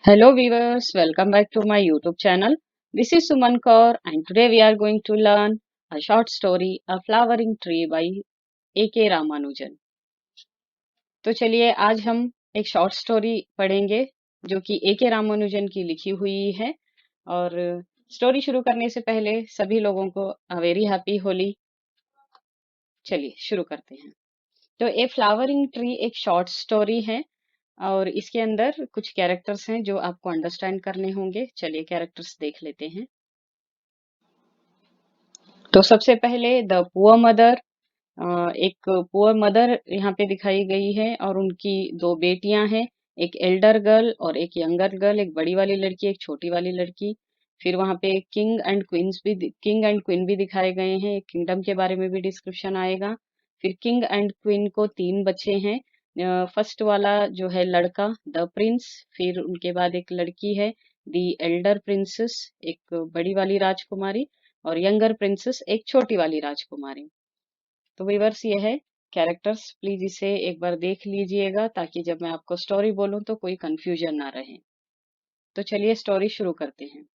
Hello viewers, welcome back to my YouTube channel. This is Suman Kaur and today we are going to learn a short story, A Flowering Tree by A.K. Ramanujan. तो चलिए आज हम एक short story पढ़ेंगे जो कि A.K. Ramanujan की लिखी हुई है। और स्टोरी शुरू करने से पहले सभी लोगों को वेरी हैप्पी होली। चलिए शुरू करते हैं। तो ए फ्लावरिंग ट्री एक शॉर्ट स्टोरी है और इसके अंदर कुछ कैरेक्टर्स हैं जो आपको अंडरस्टैंड करने होंगे। चलिए कैरेक्टर्स देख लेते हैं। तो सबसे पहले द पुअर मदर। एक पुअर मदर यहाँ पे दिखाई गई है और उनकी दो बेटियां हैं, एक एल्डर गर्ल और एक यंगर गर्ल, एक बड़ी वाली लड़की एक छोटी वाली लड़की। फिर वहाँ पे किंग एंड क्वीन भी दिखाए गए हैं, किंगडम के बारे में भी डिस्क्रिप्शन आएगा। फिर किंग एंड क्वीन को तीन बच्चे हैं। फर्स्ट वाला जो है लड़का द प्रिंस, फिर उनके बाद एक लड़की है द एल्डर प्रिंसेस, एक बड़ी वाली राजकुमारी, और यंगर प्रिंसेस एक छोटी वाली राजकुमारी। तो व्यूअर्स ये है कैरेक्टर्स, प्लीज इसे एक बार देख लीजिएगा ताकि जब मैं आपको स्टोरी बोलूं तो कोई कंफ्यूजन ना रहे। तो चलिए स्टोरी शुरू करते हैं।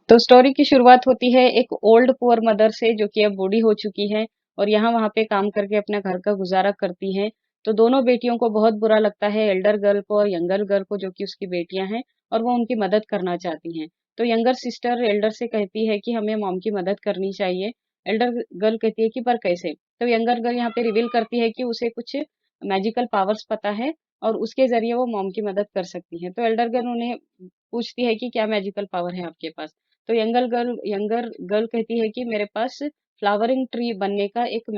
तो स्टोरी की शुरुआत होती है एक ओल्ड पुअर मदर से जो कि अब बूढ़ी हो चुकी है और यहाँ वहाँ पे काम करके अपने घर का गुजारा करती है। तो दोनों बेटियों को बहुत बुरा लगता है, एल्डर गर्ल को और यंगर गर्ल को जो कि उसकी बेटियां हैं, और वो उनकी मदद करना चाहती हैं। तो यंगर सिस्टर एल्डर से कहती है कि हमें मॉम की मदद करनी चाहिए। एल्डर गर्ल कहती है कि पर कैसे। तो यंगर गर्ल यहाँ पे रिवील करती है कि उसे कुछ मैजिकल पावर्स पता है और उसके जरिए वो मॉम की मदद कर सकती है। तो एल्डर गर्ल उन्हें पूछती है कि क्या मैजिकल पावर है आपके पास। तो यंगर गर्ल कहती है कि मेरे पास फ्लावरिंग ट्री बनने का एक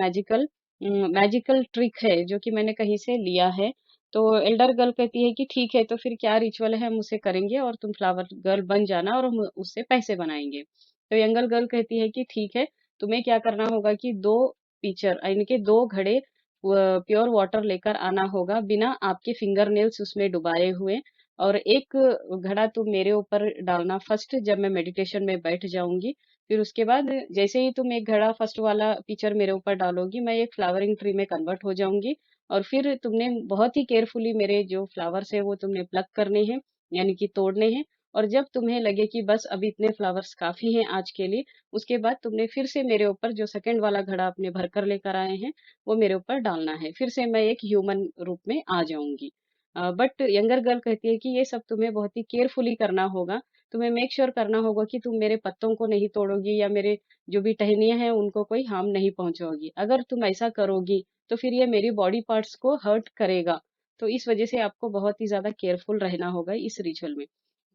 मैजिकल ट्रिक है जो कि मैंने कहीं से लिया है। तो एल्डर गर्ल कहती है कि ठीक है, तो फिर क्या रिचुअल है हम उसे करेंगे और तुम फ्लावर गर्ल बन जाना और हम उससे पैसे बनाएंगे। तो यंगर गर्ल कहती है कि ठीक है, तुम्हें क्या करना होगा कि दो पिक्चर यानी कि दो घड़े प्योर वाटर लेकर आना होगा बिना आपके फिंगर नेल्स उसमें डुबाए हुए, और एक घड़ा तुम मेरे ऊपर डालना फर्स्ट जब मैं मेडिटेशन में बैठ जाऊंगी। फिर उसके बाद जैसे ही तुम एक घड़ा फर्स्ट वाला पिक्चर मेरे ऊपर डालोगी मैं एक फ्लावरिंग ट्री में कन्वर्ट हो जाऊंगी। और फिर तुमने बहुत ही केयरफुली मेरे जो फ्लावर्स है वो तुमने प्लग करने हैं, यानी कि तोड़ने हैं। और जब तुम्हें लगे कि बस अभी इतने फ्लावर्स काफी हैं आज के लिए, उसके बाद तुमने फिर से मेरे ऊपर जो सेकंड वाला घड़ा अपने भर कर लेकर आए हैं वो मेरे ऊपर डालना है, फिर से मैं एक ह्यूमन रूप में आ जाऊंगी। बट यंगर गर्ल कहती है कि ये सब तुम्हें बहुत ही केयरफुली करना होगा। तुम्हें मेक श्योर करना होगा कि तुम मेरे पत्तों को नहीं तोड़ोगी या मेरे जो भी टहनियां हैं उनको कोई हार्म नहीं पहुंचाओगी। अगर तुम ऐसा करोगी तो फिर ये मेरी बॉडी पार्ट्स को हर्ट करेगा। तो इस वजह से आपको बहुत ही ज्यादा केयरफुल रहना होगा इस रिचुअल में।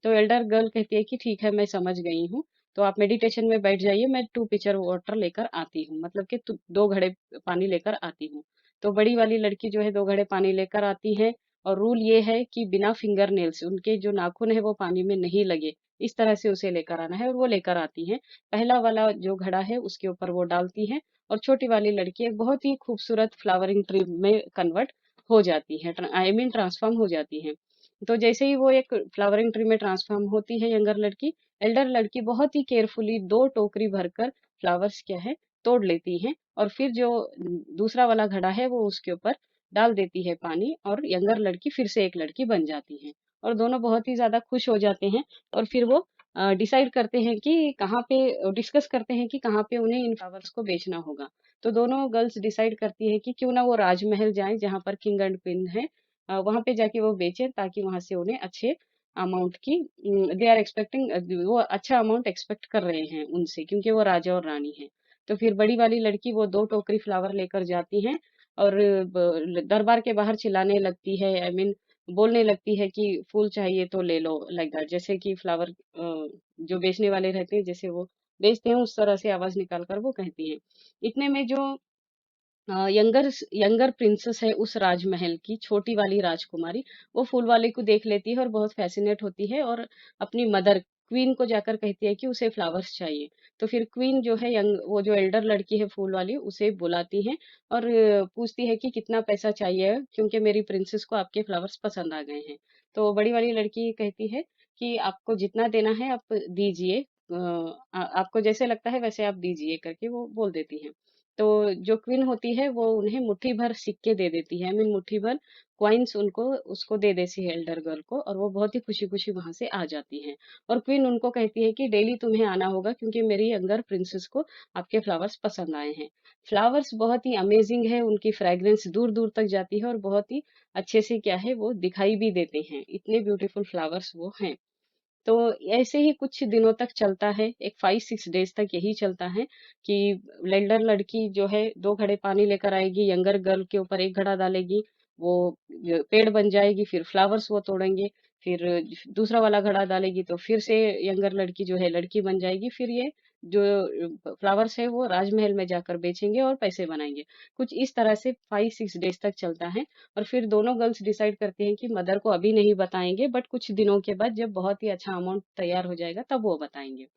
तो एल्डर गर्ल कहती है कि ठीक है, मैं समझ गई हूँ। तो आप मेडिटेशन में बैठ जाइए, मैं 2 पिचर वाटर लेकर आती हूँ, मतलब कि 2 घड़े पानी लेकर आती हूँ। तो बड़ी वाली लड़की जो है 2 घड़े पानी लेकर आती है और रूल ये है कि बिना फिंगर नेल्स उनके जो नाखून है वो पानी में नहीं लगे, इस तरह से उसे लेकर आना है, और वो लेकर आती है। पहला वाला जो घड़ा है उसके ऊपर वो डालती है और छोटी वाली लड़की एक बहुत ही खूबसूरत फ्लावरिंग ट्री में कन्वर्ट हो जाती है, आई मीन ट्रांसफॉर्म हो जाती है। तो जैसे ही वो एक फ्लावरिंग ट्री में ट्रांसफॉर्म होती है यंगर लड़की, एल्डर लड़की बहुत ही केयरफुली 2 टोकरी भरकर फ्लावर्स क्या है तोड़ लेती है और फिर जो दूसरा वाला घड़ा है वो उसके ऊपर डाल देती है पानी, और यंगर लड़की फिर से एक लड़की बन जाती है। और दोनों बहुत ही ज्यादा खुश हो जाते हैं और फिर वो डिसाइड करते हैं कि कहाँ पे डिस्कस करते हैं कि कहाँ पे उन्हें इन फ्लावर्स को बेचना होगा। तो दोनों गर्ल्स डिसाइड करती है कि क्यों ना वो राजमहल जाएं जहाँ पर किंग एंड क्वीन है, वहां पे जाके वो बेचें ताकि वहां से उन्हें अच्छे अमाउंट की दे आर एक्सपेक्टिंग, वो अच्छा अमाउंट एक्सपेक्ट कर रहे हैं उनसे क्योंकि वो राजा और रानी है। तो फिर बड़ी वाली लड़की वो 2 टोकरी फ्लावर लेकर जाती है और दरबार के बाहर चिल्लाने लगती है, आई मीन बोलने लगती है कि फूल चाहिए तो ले लो, लाइक दैट। जैसे कि फ्लावर जो बेचने वाले रहते हैं जैसे वो बेचते हैं उस तरह से आवाज निकाल कर वो कहती है। इतने में जो यंगर प्रिंसेस है उस राजमहल की, छोटी वाली राजकुमारी, वो फूल वाले को देख लेती है और बहुत फैसिनेट होती है और अपनी मदर क्वीन को जाकर कहती है कि उसे फ्लावर्स चाहिए। तो फिर क्वीन जो है वो जो एल्डर लड़की है फूल वाली उसे बुलाती है और पूछती है कि कितना पैसा चाहिए क्योंकि मेरी प्रिंसेस को आपके फ्लावर्स पसंद आ गए हैं। तो बड़ी वाली लड़की कहती है कि आपको जितना देना है आप दीजिए, आपको जैसे लगता है वैसे आप दीजिए करके वो बोल देती है। तो जो क्वीन होती है वो उन्हें मुट्ठी भर सिक्के दे देती है, आई मीन मुट्ठी भर कॉइन्स उनको उसको दे देती है एल्डर गर्ल को, और वो बहुत ही खुशी-खुशी वहाँ से आ जाती हैं। और क्वीन उनको कहती है कि डेली तुम्हें आना होगा क्योंकि मेरी यंगर प्रिंसेस को आपके फ्लावर्स पसंद आए हैं। फ्लावर्स बहुत ही अमेजिंग है, उनकी फ्रेग्रेंस दूर-दूर तक जाती है और बहुत ही अच्छे से क्या है वो दिखाई भी देते हैं। इतने ब्यूटीफुल फ्लावर्स वो हैं। तो ऐसे ही कुछ दिनों तक चलता है, एक 5-6 डेज़ तक यही चलता है कि एल्डर लड़की जो है 2 घड़े पानी लेकर आएगी, यंगर गर्ल के ऊपर 1 घड़ा डालेगी, वो पेड़ बन जाएगी, फिर फ्लावर्स वो तोड़ेंगे, फिर दूसरा वाला घड़ा डालेगी तो फिर से यंगर लड़की जो है लड़की बन जाएगी, फिर ये जो फ्लावर्स है वो राजमहल में जाकर बेचेंगे और पैसे बनाएँगे। कुछ इस तरह से 5-6 डेज़ तक चलता है। और फिर दोनों गर्ल्स डिसाइड करती हैं कि मदर को अभी नहीं बताएंगे, बट कुछ दिनों के बाद जब बहुत ही अच्छा अमाउंट तैयार हो जाएगा तब वो बताएंगे।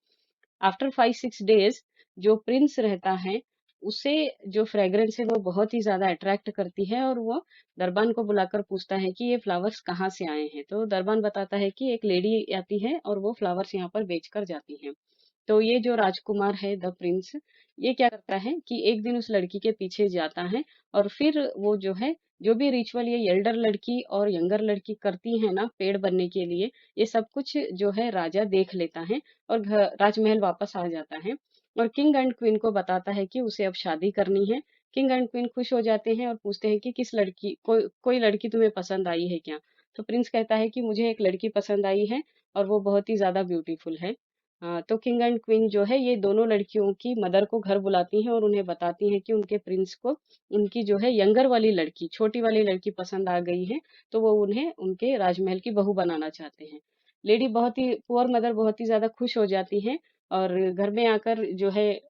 आफ्टर 5-6 डेज जो प्रिंस रहता है उसे जो फ्रेग्रेंस है वो बहुत ही ज्यादा अट्रैक्ट करती है, और वो दरबान को बुलाकर पूछता है कि ये फ्लावर्स कहाँ से आए हैं। तो दरबान बताता है कि एक लेडी आती है और वो फ्लावर्स यहाँ पर बेचकर जाती है। तो ये जो राजकुमार है द प्रिंस, ये क्या करता है कि एक दिन उस लड़की के पीछे जाता है, और फिर वो जो है जो भी रिचुअल ये एल्डर लड़की और यंगर लड़की करती है ना पेड़ बनने के लिए, ये सब कुछ जो है राजा देख लेता है और राजमहल वापस आ जाता है और किंग एंड क्वीन को बताता है कि उसे अब शादी करनी है। किंग एंड क्वीन खुश हो जाते हैं और पूछते हैं कि किस लड़की कोई लड़की तुम्हें पसंद आई है क्या। तो प्रिंस कहता है कि मुझे एक लड़की पसंद आई है और वो बहुत ही ज्यादा ब्यूटीफुल है। तो किंग एंड क्वीन जो है ये दोनों लड़कियों की मदर को घर बुलाती हैं और उन्हें बताती हैं कि उनके प्रिंस को उनकी जो है यंगर वाली लड़की, छोटी वाली लड़की पसंद आ गई है, तो वो उन्हें उनके राजमहल की बहू बनाना चाहते हैं। लेडी बहुत ही पुअर मदर बहुत ही ज्यादा खुश हो जाती हैं और घर में आकर जो है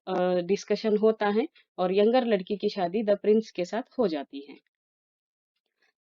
डिस्कशन होता है और यंगर लड़की की शादी द प्रिंस के साथ हो जाती है।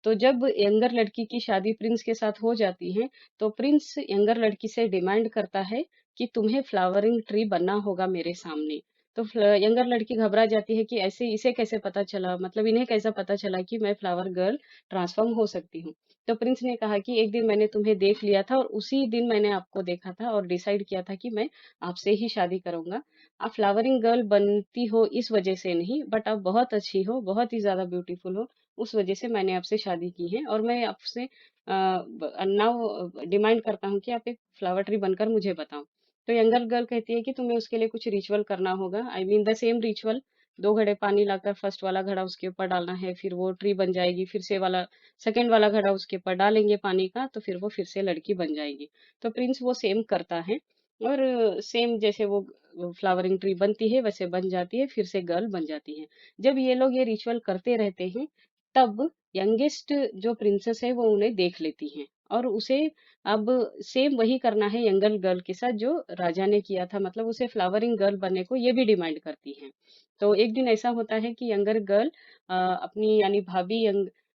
तो जब यंगर लड़की की शादी प्रिंस के साथ हो जाती है, तो प्रिंस यंगर लड़की से डिमांड करता है कि तुम्हें फ्लावरिंग ट्री बनना होगा मेरे सामने। तो यंगर लड़की घबरा जाती है कि ऐसे इसे कैसे पता चला, मतलब इन्हें कैसा पता चला कि मैं फ्लावर गर्ल ट्रांसफॉर्म हो सकती हूँ। तो प्रिंस ने कहा कि एक दिन मैंने तुम्हें देख लिया था और उसी दिन मैंने आपको देखा था और डिसाइड किया था कि मैं आपसे ही शादी करूंगा। आप फ्लावरिंग गर्ल बनती हो इस वजह से नहीं, बट आप बहुत अच्छी हो, बहुत ही ज्यादा ब्यूटीफुल हो, उस वजह से मैंने आपसे शादी की है और मैं आपसे नाउ डिमांड करता हूँ कि आप एक फ्लावर ट्री बनकर मुझे बताओ। तो यंगर गर्ल कहती है कि तुम्हें उसके लिए कुछ रिचुअल करना होगा, I mean the same ritual. 2 घड़े पानी लाकर फर्स्ट वाला घड़ा उसके ऊपर डालना है, फिर वो ट्री बन जाएगी, फिर से वाला सेकंड वाला घड़ा उसके ऊपर डालेंगे पानी का, तो फिर वो फिर से लड़की बन जाएगी। तो प्रिंस वो सेम करता है और सेम जैसे वो फ्लावरिंग ट्री बनती है वैसे बन जाती है, फिर से गर्ल बन जाती है। जब ये लोग ये रिचुअल करते रहते हैं, तब यंगेस्ट जो प्रिंसेस है वो उन्हें देख लेती हैं और उसे अब सेम वही करना है यंगर गर्ल के साथ जो राजा ने किया था, मतलब उसे फ्लावरिंग गर्ल बनने को ये भी डिमांड करती हैं। तो एक दिन ऐसा होता है कि यंगर गर्ल अपनी यानी भाभी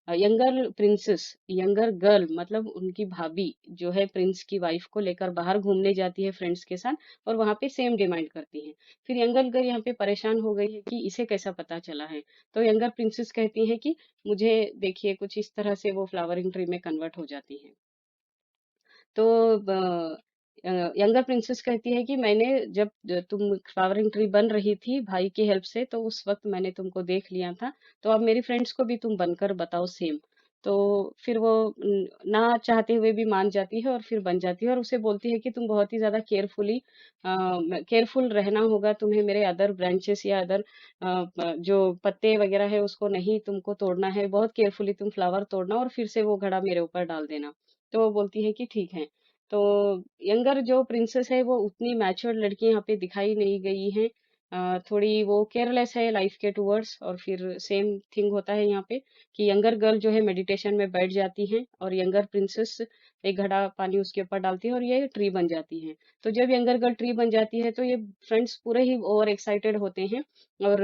यंगर प्रिंसेस यंगर गर्ल मतलब उनकी भाभी जो है प्रिंस की वाइफ को लेकर बाहर घूमने जाती है फ्रेंड्स के साथ और वहां पे सेम डिमांड करती है। फिर यंगर गर्ल यहाँ पे परेशान हो गई है कि इसे कैसा पता चला है। तो यंगर प्रिंसेस कहती है कि मुझे देखिए कुछ इस तरह से वो फ्लावरिंग ट्री में कन्वर्ट हो जाती है। तो यंगर प्रिंसेस कहती है कि मैंने जब तुम फ्लावरिंग ट्री बन रही थी भाई की हेल्प से, तो उस वक्त मैंने तुमको देख लिया था। तो अब मेरी फ्रेंड्स को भी तुम बनकर बताओ सेम। तो फिर वो ना चाहते हुए भी मान जाती है और फिर बन जाती है और उसे बोलती है कि तुम बहुत ही ज्यादा केयरफुल रहना होगा, तुम्हें मेरे अदर ब्रांचेस या अदर जो पत्ते वगैरह है उसको नहीं तुमको तोड़ना है, बहुत केयरफुली तुम फ्लावर तोड़ना और फिर से वो घड़ा मेरे ऊपर डाल देना। तो वो बोलती है कि ठीक है। तो यंगर जो प्रिंसेस है वो उतनी मैच्योर लड़की यहाँ पे दिखाई नहीं गई है। थोड़ी वो केयरलेस है लाइफ के टूवर्ड्स, और फिर सेम थिंग होता है यहाँ पे कि यंगर गर्ल जो है मेडिटेशन में बैठ जाती है और यंगर प्रिंसेस एक घड़ा पानी उसके ऊपर डालती है और ये ट्री बन जाती है। तो जब यंगर गर्ल ट्री बन जाती है तो ये फ्रेंड्स पूरे ही ओवर एक्साइटेड होते हैं और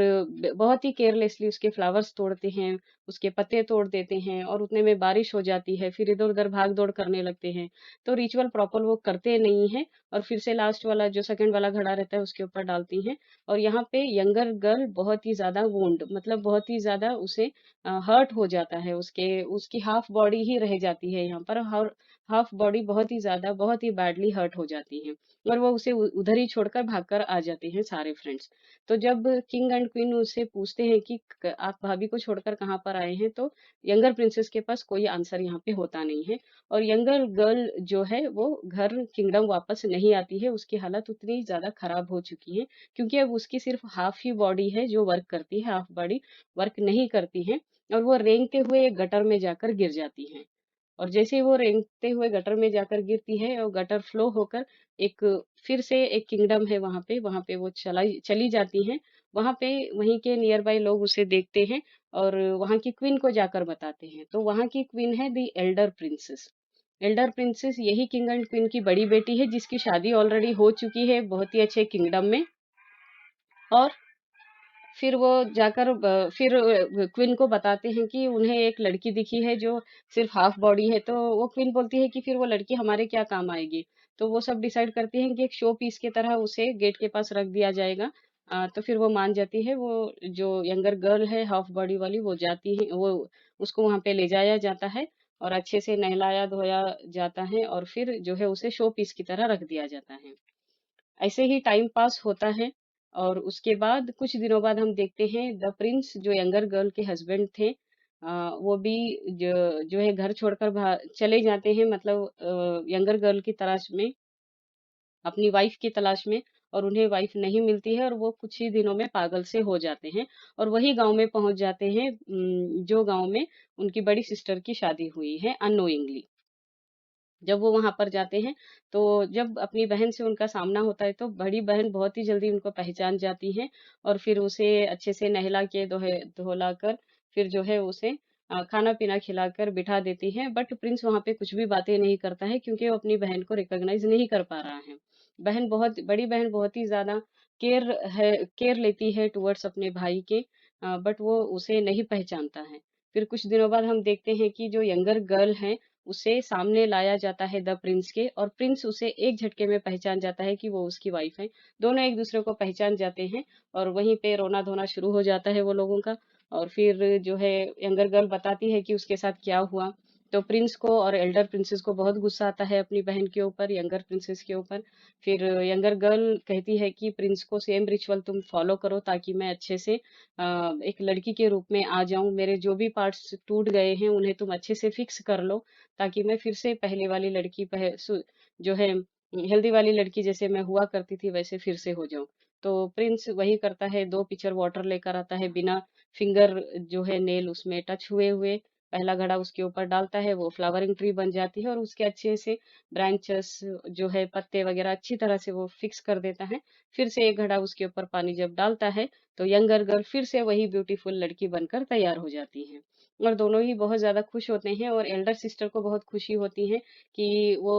बहुत ही केयरलेसली उसके फ्लावर्स तोड़ते हैं, उसके पत्ते तोड़ देते हैं और उतने में बारिश हो जाती है, फिर इधर उधर भाग दौड़ करने लगते हैं। तो रिचुअल प्रॉपर वो करते नहीं हैं और फिर से लास्ट वाला जो सेकंड वाला घड़ा रहता है उसके ऊपर डालती हैं। और यहाँ पे यंगर गर्ल बहुत ही ज्यादा वोंड मतलब बहुत ही ज्यादा उसे हर्ट हो जाता है, उसके उसकी हाफ बॉडी ही रह जाती है यहाँ पर, हाफ बॉडी बहुत ही ज्यादा बहुत ही बैडली हर्ट हो जाती है और वो उसे उधर ही छोड़कर भागकर आ जाते हैं सारे फ्रेंड्स। तो जब किंग किंग एंड क्वीन उससे पूछते हैं कि आप भाभी को छोड़कर कहाँ पर आए हैं, तो यंगर प्रिंसेस के पास कोई आंसर यहाँ पे होता नहीं है। और यंगर गर्ल जो है वो घर किंगडम वापस नहीं आती है, उसकी हालत उतनी ज्यादा खराब हो चुकी है, क्योंकि अब उसकी सिर्फ हाफ ही बॉडी है जो वर्क करती है, हाफ बॉडी वर्क नहीं करती है। और वो रेंगते हुए एक गटर में जाकर गिर जाती है। और जैसे ही वो रेंगते हुए गटर में जाकर गिरती है और गटर फ्लो होकर एक फिर से एक किंगडम है वहां पे वो चली जाती हैं। वहां पे वहीं के नियर बाय लोग उसे देखते हैं और वहां की क्वीन को जाकर बताते हैं। तो वहां की क्वीन है दी एल्डर प्रिंसेस। एल्डर प्रिंसेस यही किंग एंड क्वीन की बड़ी बेटी है, जिसकी शादी ऑलरेडी हो चुकी है बहुत ही अच्छे किंगडम में। और फिर वो जाकर फिर क्वीन को बताते हैं कि उन्हें एक लड़की दिखी है जो सिर्फ हाफ बॉडी है। तो वो क्वीन बोलती है कि फिर वो लड़की हमारे क्या काम आएगी। तो वो सब डिसाइड करती हैं कि एक शो पीस की तरह उसे गेट के पास रख दिया जाएगा। तो फिर वो मान जाती है। वो जो यंगर गर्ल है हाफ बॉडी वाली वो जाती है, वो उसको वहां पे ले जाया जाता है और अच्छे से नहलाया धोया जाता है और फिर जो है उसे शो पीस की तरह रख दिया जाता है। ऐसे ही टाइम पास होता है। और उसके बाद कुछ दिनों बाद हम देखते हैं द प्रिंस जो यंगर गर्ल के हस्बैंड थे, वो भी जो है घर छोड़कर चले जाते हैं, मतलब यंगर गर्ल की तलाश में, अपनी वाइफ की तलाश में। और उन्हें वाइफ नहीं मिलती है और वो कुछ ही दिनों में पागल से हो जाते हैं और वही गांव में पहुंच जाते हैं, जो गांव में उनकी बड़ी सिस्टर की शादी हुई है अननोइंगली। जब वो वहां पर जाते हैं तो जब अपनी बहन से उनका सामना होता है तो बड़ी बहन बहुत ही जल्दी उनको पहचान जाती है और फिर उसे अच्छे से नहला के धोला कर फिर जो है उसे खाना पीना खिलाकर बिठा देती है। बट प्रिंस वहां पे कुछ भी बातें नहीं करता है क्योंकि वो अपनी बहन को रिकॉग्नाइज नहीं कर पा रहा है। बड़ी बहन बहुत ही ज्यादा केयर है, केयर लेती है टुवर्ड्स अपने भाई के, बट वो उसे नहीं पहचानता है। फिर कुछ दिनों बाद हम देखते हैं कि जो यंगर गर्ल है उसे सामने लाया जाता है द प्रिंस के, और प्रिंस उसे एक झटके में पहचान जाता है कि वो उसकी वाइफ है। दोनों एक दूसरे को पहचान जाते हैं और वहीं पे रोना धोना शुरू हो जाता है वो लोगों का। और फिर जो है यंगर गर्ल बताती है कि उसके साथ क्या हुआ। तो प्रिंस को और एल्डर प्रिंसेस को बहुत गुस्सा आता है अपनी बहन के ऊपर, यंगर प्रिंसेस के ऊपर। फिर यंगर गर्ल कहती है कि प्रिंस को सेम रिचुअल तुम फॉलो करो ताकि मैं अच्छे से एक लड़की के रूप में आ जाऊं, मेरे जो भी पार्ट्स टूट गए हैं उन्हें तुम अच्छे से फिक्स कर लो ताकि मैं फिर से पहले वाली लड़की जो है हेल्दी वाली लड़की जैसे मैं हुआ करती थी वैसे फिर से हो जाऊं। तो प्रिंस वही करता है, 2 पिचर वाटर लेकर आता है बिना फिंगर जो है नेल उसमें टच हुए हुए। पहला घड़ा उसके ऊपर डालता है, वो फ्लावरिंग ट्री बन जाती है और उसके अच्छे से ब्रांचेस जो है पत्ते वगैरह अच्छी तरह से वो फिक्स कर देता है। फिर से एक घड़ा उसके ऊपर पानी जब डालता है तो यंगर गर्ल फिर से वही ब्यूटीफुल लड़की बनकर तैयार हो जाती है। और दोनों ही बहुत ज्यादा खुश होते हैं और एल्डर सिस्टर को बहुत खुशी होती है कि वो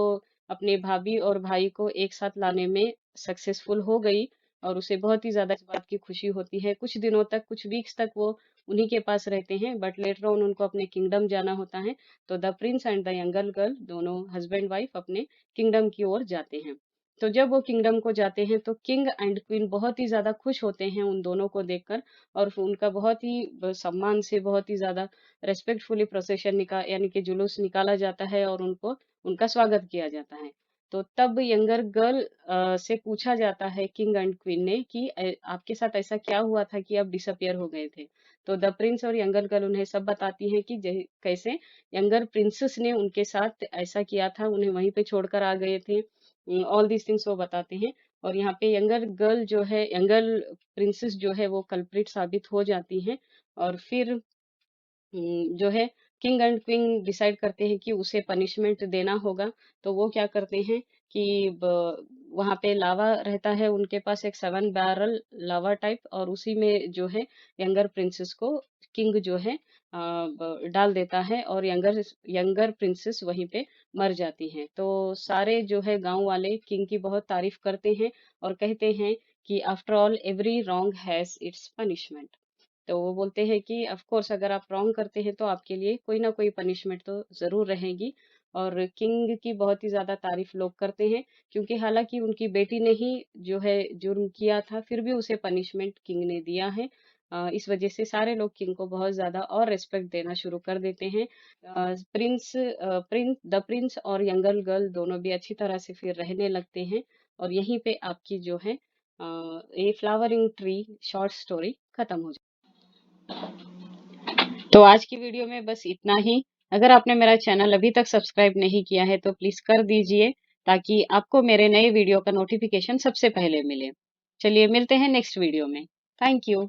अपने भाभी और भाई को एक साथ लाने में सक्सेसफुल हो गई। और उसे बहुत ही ज्यादा इस बात की खुशी होती है। कुछ दिनों तक, कुछ वीक्स तक वो उन्हीं के पास रहते हैं, बट लेटर ऑन उनको अपने किंगडम जाना होता है। तो the Prince and the younger girl दोनों हस्बैंड वाइफ अपने किंगडम की ओर जाते हैं। तो जब वो किंगडम को जाते हैं तो किंग एंड क्वीन बहुत ही ज्यादा खुश होते हैं उन दोनों को देखकर। और फिर उनका बहुत ही सम्मान से, बहुत ही ज्यादा रेस्पेक्टफुली प्रोसेशन यानी कि जुलूस निकाला जाता है और उनको उनका स्वागत किया जाता है। तो तब यंगर गर्ल से पूछा जाता है किंग एंड क्वीन ने कि आपके साथ ऐसा क्या हुआ था कि आप डिसअपियर हो गए थे। तो द प्रिंस और यंगर गर्ल उन्हें सब बताती हैं कि कैसे यंगर प्रिंसेस ने उनके साथ ऐसा किया था, उन्हें वहीं पे छोड़कर आ गए थे। ऑल दीज थिंग्स वो बताते हैं। और यहाँ पे यंगर गर्ल जो है, यंगर प्रिंसेस जो है वो कल्प्रिट साबित हो जाती हैं। और फिर जो है किंग एंड क्वीन डिसाइड करते हैं कि उसे पनिशमेंट देना होगा। तो वो क्या करते हैं कि वहां पे लावा रहता है उनके पास, एक 7 बैरल लावा टाइप, और उसी में जो है यंगर प्रिंसेस को किंग जो है डाल देता है और यंगर यंगर प्रिंसेस वहीं पे मर जाती हैं। तो सारे जो है गांव वाले किंग की बहुत तारीफ करते हैं और कहते हैं कि after all every wrong has its punishment. तो वो बोलते हैं कि ऑफ कोर्स अगर आप रॉन्ग करते हैं तो आपके लिए कोई ना कोई पनिशमेंट तो जरूर रहेगी। और किंग की बहुत ही ज्यादा तारीफ लोग करते हैं क्योंकि हालांकि उनकी बेटी ने ही जो है जुर्म किया था फिर भी उसे पनिशमेंट किंग ने दिया है। इस वजह से सारे लोग किंग को बहुत ज्यादा और रिस्पेक्ट देना शुरू कर देते हैं। द प्रिंस और यंगर गर्ल दोनों भी अच्छी तरह से फिर रहने लगते हैं। और यहीं पे आपकी जो है ये फ्लावरिंग ट्री शॉर्ट स्टोरी खत्म हो जाए। तो आज की वीडियो में बस इतना ही। अगर आपने मेरा चैनल अभी तक सब्सक्राइब नहीं किया है तो प्लीज कर दीजिए, ताकि आपको मेरे नए वीडियो का नोटिफिकेशन सबसे पहले मिले। चलिए मिलते हैं नेक्स्ट वीडियो में। Thank you.